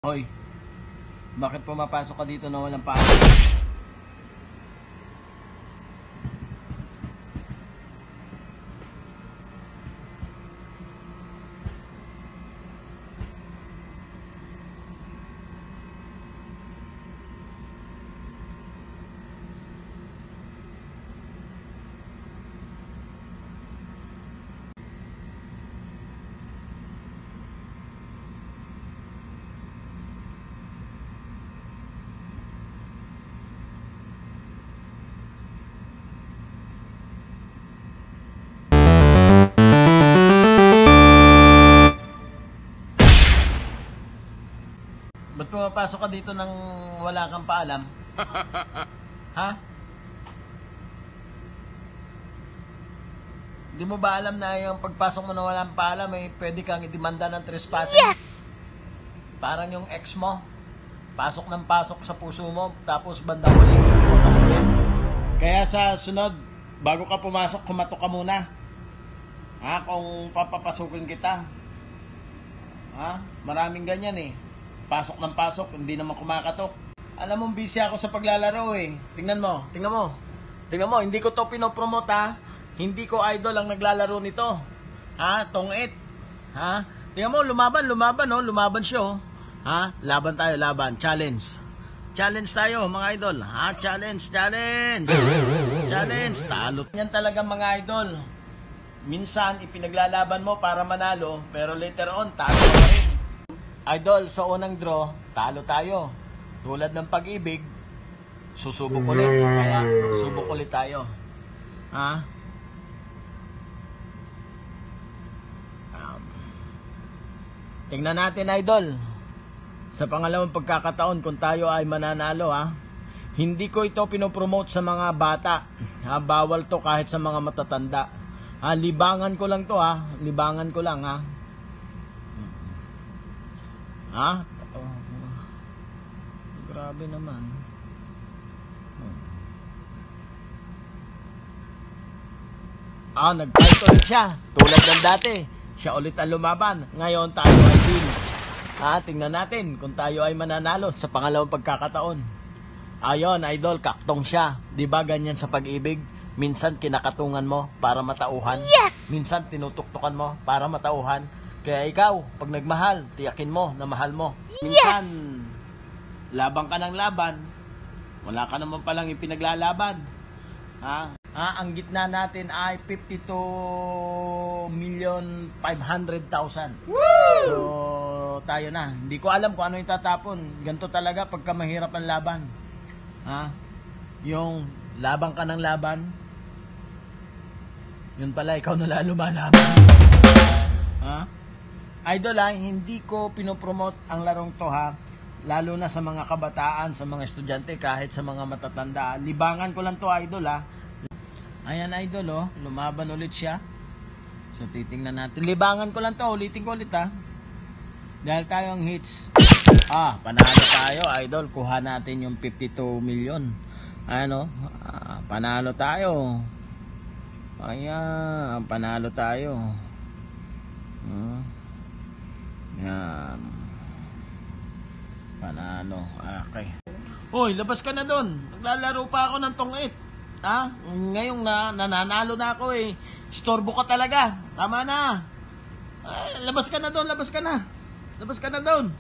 Hoy, bakit pumapasok ka dito na walang paalam? Ba't pumapasok ka dito nang wala kang paalam? Ha? Hindi mo ba alam na yung pagpasok mo na walang paalam pwede kang idemanda ng trespassing? Yes! Parang yung ex mo, pasok ng pasok sa puso mo, tapos bandang huli, hindi mo kapatid. Kaya sa sunod, bago ka pumasok, kumatok ka muna. Ha? Kung papapasukin kita. Ha? Maraming ganyan Pasok ng pasok, hindi naman kumakatok. Alam mo, busy ako sa paglalaro Tingnan mo. Tingnan mo, hindi ko to pinopromote Hindi ko idol ang naglalaro nito. Ha? Tong-it. Ha? Tingnan mo, lumaban siya Ha? Laban tayo, laban. Challenge. Challenge tayo, mga idol. Ha? Challenge. Challenge. Talo. Yan talaga, mga idol. Minsan, ipinaglalaban mo para manalo, pero later on, talo ka rin. Idol, sa unang draw, talo tayo. Tulad ng pag-ibig, susubok ulit. Kaya, subok ulit tayo. Ha? Tingnan natin, idol. Sa pangalawang pagkakataon, kung tayo ay mananalo, Hindi ko ito pinopromote sa mga bata. Bawal to kahit sa mga matatanda. Libangan ko lang to, Libangan ko lang, Grabe naman. Nag-fight ulit siya. Tulad ng dati. Siya ulit ang lumaban. Ngayon tayo ay deal. Tingnan natin kung tayo ay mananalo sa pangalawang pagkakataon. Ayon, idol, kaktong siya. Diba ganyan sa pag-ibig? Minsan kinakatungan mo para matauhan. Yes! Minsan tinutuktukan mo para matauhan. Kaya ikaw, pag nagmahal, tiyakin mo na mahal mo. Minsan, labang ka ng laban, wala ka naman palang ipinaglalaban. Ang gitna natin ay 52,500,000. So, tayo na. Hindi ko alam kung ano yung tatapon. Ganito talaga pagka mahirap ang laban. Yung labang ka ng laban, yun pala, ikaw na lalo lumalaban. Idol, hindi ko pinopromote ang larong to lalo na sa mga kabataan, sa mga estudyante, kahit sa mga matatanda. Libangan ko lang to, idol Ayan, idol, lumaban ulit siya. So titingnan natin. Libangan ko lang to, ulitin ko ulit Dahil tayo ang hits. Panalo tayo, idol. Kuha natin yung 52 million. Panalo tayo. Ayan, panalo tayo. Yan. Panalo. Okay. Hoy, labas ka na doon. Naglalaro pa ako ng tong-it. Ngayong nananalo na ako Istorbo ka talaga. Tama na. Labas ka na doon, labas ka na. Labas ka na doon.